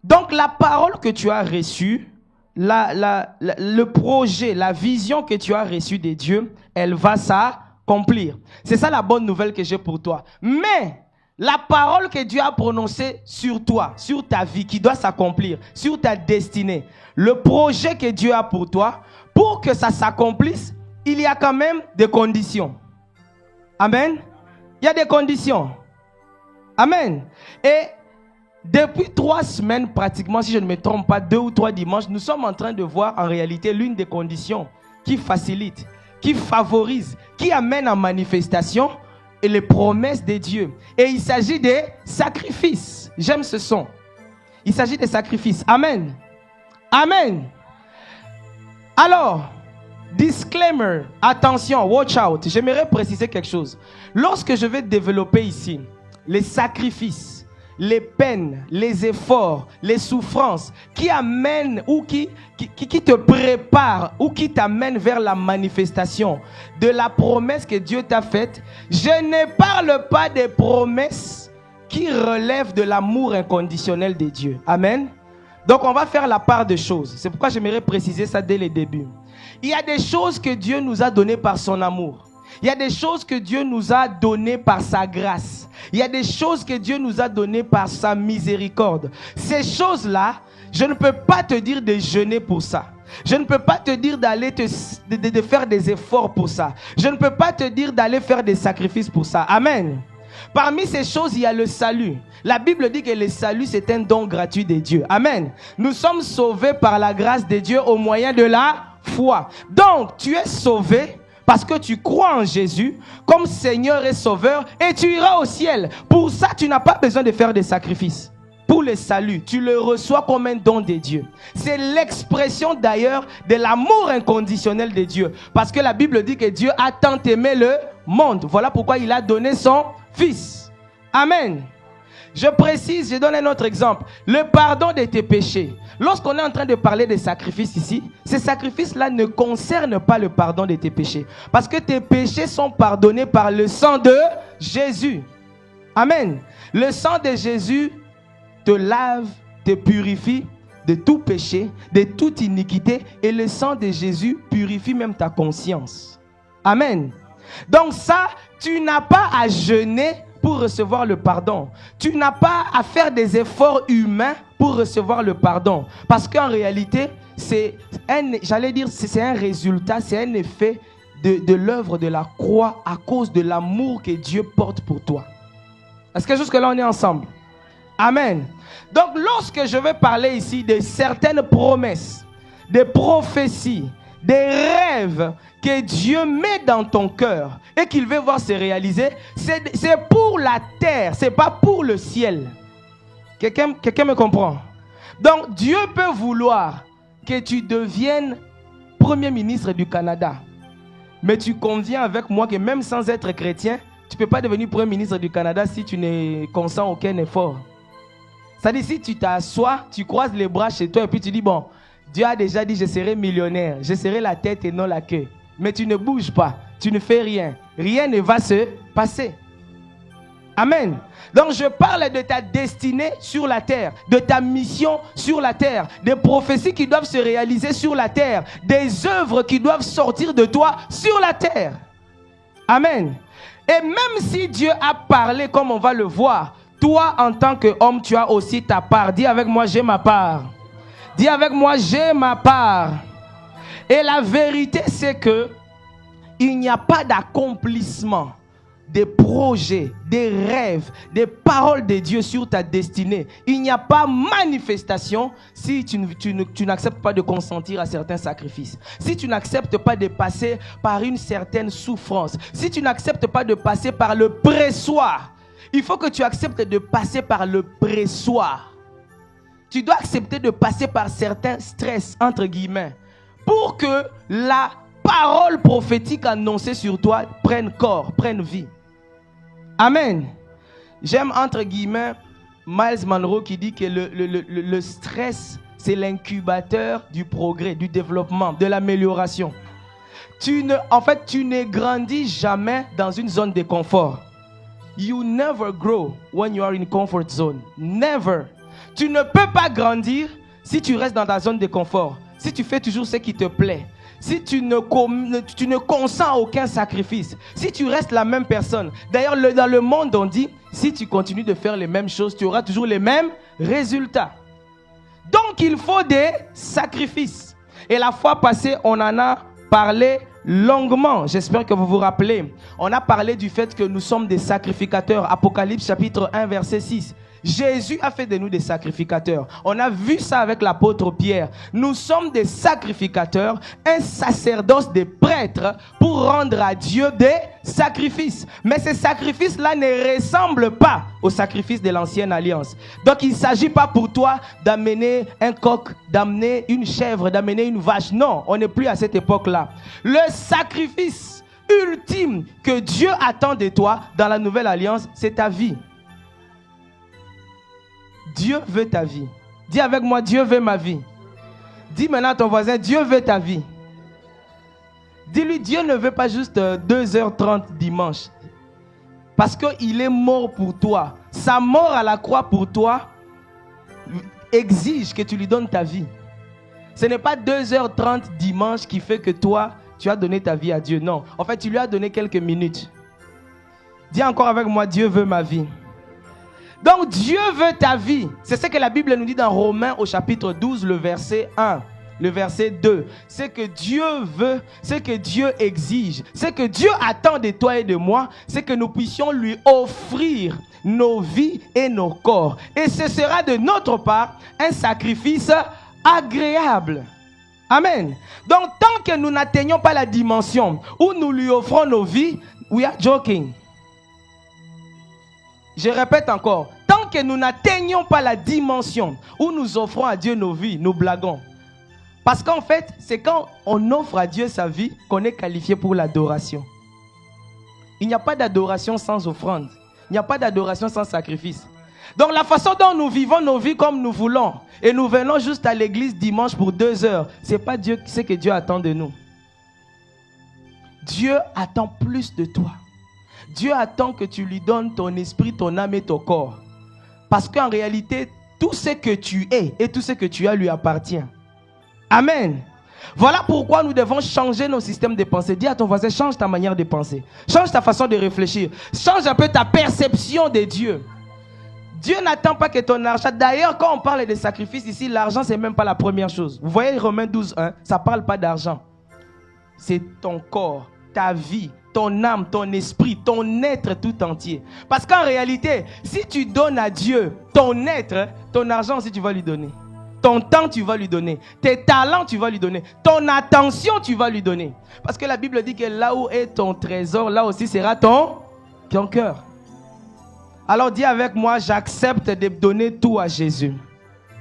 Donc la parole que tu as reçue, le projet, la vision que tu as reçue de Dieu, elle va s'accomplir. C'est ça la bonne nouvelle que j'ai pour toi. Mais la parole que Dieu a prononcée sur toi, sur ta vie, qui doit s'accomplir, sur ta destinée, le projet que Dieu a pour toi, pour que ça s'accomplisse, il y a quand même des conditions. Amen. Il y a des conditions. Amen. Et depuis 3 semaines pratiquement, si je ne me trompe pas, 2 ou 3 dimanches, nous sommes en train de voir en réalité l'une des conditions qui facilite, qui favorise, qui amène en manifestation et les promesses de Dieu. Et il s'agit des sacrifices. J'aime ce son. Il s'agit des sacrifices. Amen. Amen. Alors, disclaimer, attention, watch out. J'aimerais préciser quelque chose. Lorsque je vais développer ici les sacrifices, les peines, les efforts, les souffrances qui amènent ou qui te préparent ou qui t'amènent vers la manifestation de la promesse que Dieu t'a faite, je ne parle pas des promesses qui relèvent de l'amour inconditionnel de Dieu. Amen. Donc on va faire la part des choses. C'est pourquoi j'aimerais préciser ça dès le début. Il y a des choses que Dieu nous a données par son amour. Il y a des choses que Dieu nous a données par sa grâce. Il y a des choses que Dieu nous a données par sa miséricorde. Ces choses-là, je ne peux pas te dire de jeûner pour ça. Je ne peux pas te dire d'aller de faire des efforts pour ça. Je ne peux pas te dire d'aller faire des sacrifices pour ça. Amen. Parmi ces choses, il y a le salut. La Bible dit que le salut, c'est un don gratuit de Dieu. Amen. Nous sommes sauvés par la grâce de Dieu au moyen de la foi. Donc, tu es sauvé parce que tu crois en Jésus comme Seigneur et Sauveur et tu iras au ciel. Pour ça, tu n'as pas besoin de faire des sacrifices. Pour le salut, tu le reçois comme un don de Dieu. C'est l'expression d'ailleurs de l'amour inconditionnel de Dieu. Parce que la Bible dit que Dieu a tant aimé le monde. Voilà pourquoi il a donné son Fils. Amen. Je précise, je donne un autre exemple. Le pardon de tes péchés. Lorsqu'on est en train de parler des sacrifices ici, ces sacrifices-là ne concernent pas le pardon de tes péchés. Parce que tes péchés sont pardonnés par le sang de Jésus. Amen. Le sang de Jésus te lave, te purifie de tout péché, de toute iniquité. Et le sang de Jésus purifie même ta conscience. Amen. Donc ça, tu n'as pas à jeûner pour recevoir le pardon. Tu n'as pas à faire des efforts humains pour recevoir le pardon. Parce qu'en réalité, c'est un résultat, c'est un effet de l'œuvre de la croix à cause de l'amour que Dieu porte pour toi. Est-ce que jusque-là, on est ensemble? Amen. Donc, lorsque je vais parler ici de certaines promesses, des prophéties, des rêves que Dieu met dans ton cœur et qu'il veut voir se réaliser, c'est pour la terre, c'est pas pour le ciel. Quelqu'un me comprend? Donc Dieu peut vouloir que tu deviennes Premier ministre du Canada. Mais tu conviens avec moi que même sans être chrétien, tu ne peux pas devenir Premier ministre du Canada si tu ne consens aucun effort. C'est-à-dire si tu t'assois, tu croises les bras chez toi et puis tu dis bon, Dieu a déjà dit je serai millionnaire, je serai la tête et non la queue. Mais tu ne bouges pas, tu ne fais rien. Rien ne va se passer. Amen. Donc je parle de ta destinée sur la terre, de ta mission sur la terre, des prophéties qui doivent se réaliser sur la terre, des œuvres qui doivent sortir de toi sur la terre. Amen. Et même si Dieu a parlé comme on va le voir, toi en tant qu'homme, tu as aussi ta part. Dis avec moi, j'ai ma part. Dis avec moi, j'ai ma part. Et la vérité, c'est que il n'y a pas d'accomplissement des projets, des rêves, des paroles de Dieu sur ta destinée. Il n'y a pas manifestation si tu n'acceptes pas de consentir à certains sacrifices. Si tu n'acceptes pas de passer par une certaine souffrance. Si tu n'acceptes pas de passer par le pressoir. Il faut que tu acceptes de passer par le pressoir. Tu dois accepter de passer par certains stress, entre guillemets, pour que la parole prophétique annoncée sur toi prenne corps, prenne vie. Amen. J'aime, entre guillemets, Miles Monroe qui dit que le stress, c'est l'incubateur du progrès, du développement, de l'amélioration. En fait, tu ne grandis jamais dans une zone de confort. You never grow when you are in comfort zone. Never. Tu ne peux pas grandir si tu restes dans ta zone de confort. Si tu fais toujours ce qui te plaît. Si tu ne consens aucun sacrifice. Si tu restes la même personne. D'ailleurs, dans le monde, on dit, si tu continues de faire les mêmes choses, tu auras toujours les mêmes résultats. Donc, il faut des sacrifices. Et la fois passée, on en a parlé longuement. J'espère que vous vous rappelez. On a parlé du fait que nous sommes des sacrificateurs. Apocalypse chapitre 1, verset 6. Jésus a fait de nous des sacrificateurs. On a vu ça avec l'apôtre Pierre. Nous sommes des sacrificateurs, un sacerdoce des prêtres pour rendre à Dieu des sacrifices. Mais ces sacrifices-là ne ressemblent pas aux sacrifices de l'ancienne alliance. Donc il ne s'agit pas pour toi d'amener un coq, d'amener une chèvre, d'amener une vache. Non, on n'est plus à cette époque-là. Le sacrifice ultime que Dieu attend de toi dans la nouvelle alliance, c'est ta vie. Dieu veut ta vie. Dis avec moi, Dieu veut ma vie. Dis maintenant à ton voisin, Dieu veut ta vie. Dis-lui, Dieu ne veut pas juste 2h30 dimanche. Parce qu'il est mort pour toi. Sa mort à la croix pour toi exige que tu lui donnes ta vie. Ce n'est pas 2h30 dimanche qui fait que toi, tu as donné ta vie à Dieu. Non. En fait, tu lui as donné quelques minutes. Dis encore avec moi, Dieu veut ma vie. Donc Dieu veut ta vie. C'est ce que la Bible nous dit dans Romains au chapitre 12, le verset 1, le verset 2. C'est que Dieu veut, c'est que Dieu exige, c'est que Dieu attend de toi et de moi, c'est que nous puissions lui offrir nos vies et nos corps. Et ce sera de notre part un sacrifice agréable. Amen. Donc tant que nous n'atteignons pas la dimension où nous lui offrons nos vies, we are joking. Je répète encore, tant que nous n'atteignons pas la dimension où nous offrons à Dieu nos vies, nous blaguons. Parce qu'en fait, c'est quand on offre à Dieu sa vie qu'on est qualifié pour l'adoration. Il n'y a pas d'adoration sans offrande. Il n'y a pas d'adoration sans sacrifice. Donc la façon dont nous vivons nos vies comme nous voulons, et nous venons juste à l'église dimanche pour 2 heures, ce n'est pas Dieu, ce que Dieu attend de nous. Dieu attend plus de toi. Dieu attend que tu lui donnes ton esprit, ton âme et ton corps. Parce qu'en réalité, tout ce que tu es et tout ce que tu as lui appartient. Amen. Voilà pourquoi nous devons changer nos systèmes de pensée. Dis à ton voisin, change ta manière de penser. Change ta façon de réfléchir. Change un peu ta perception de Dieu. Dieu n'attend pas que ton argent... D'ailleurs, quand on parle de sacrifices ici, l'argent, ce n'est même pas la première chose. Vous voyez Romains 12, 1, ça ne parle pas d'argent. C'est ton corps, ta vie, ton âme, ton esprit, ton être tout entier. Parce qu'en réalité, si tu donnes à Dieu ton être, ton argent aussi tu vas lui donner. Ton temps tu vas lui donner. Tes talents tu vas lui donner. Ton attention tu vas lui donner. Parce que la Bible dit que là où est ton trésor, là aussi sera ton cœur. Alors dis avec moi, j'accepte de donner tout à Jésus.